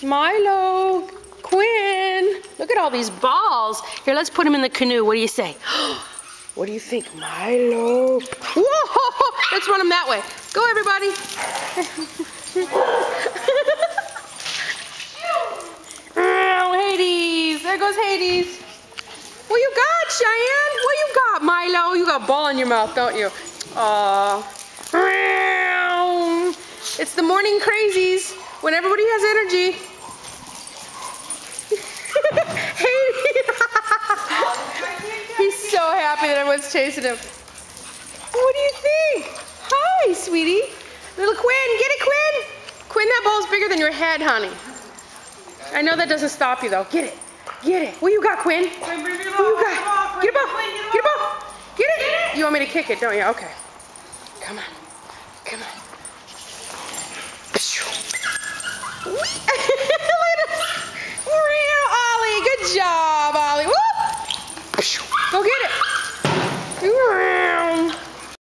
Milo, Quinn, look at all these balls. Here, let's put them in the canoe. What do you say? What do you think, Milo? Whoa, let's run them that way. Go, everybody. Oh, Hades, there goes Hades. What you got, Cheyenne? What you got, Milo? You got a ball in your mouth, don't you? Aww. It's the morning crazies when everybody has energy. He's so happy that everyone's chasing him. What do you think? Hi, sweetie. Little Quinn, get it, Quinn. Quinn, that ball's bigger than your head, honey. I know that doesn't stop you, though. Get it. Get it. What you got, Quinn? Quinn, bring me the What ball. you got? Get a ball. Get a ball. Get it. You want me to kick it, don't you? Okay. Come on. Come on.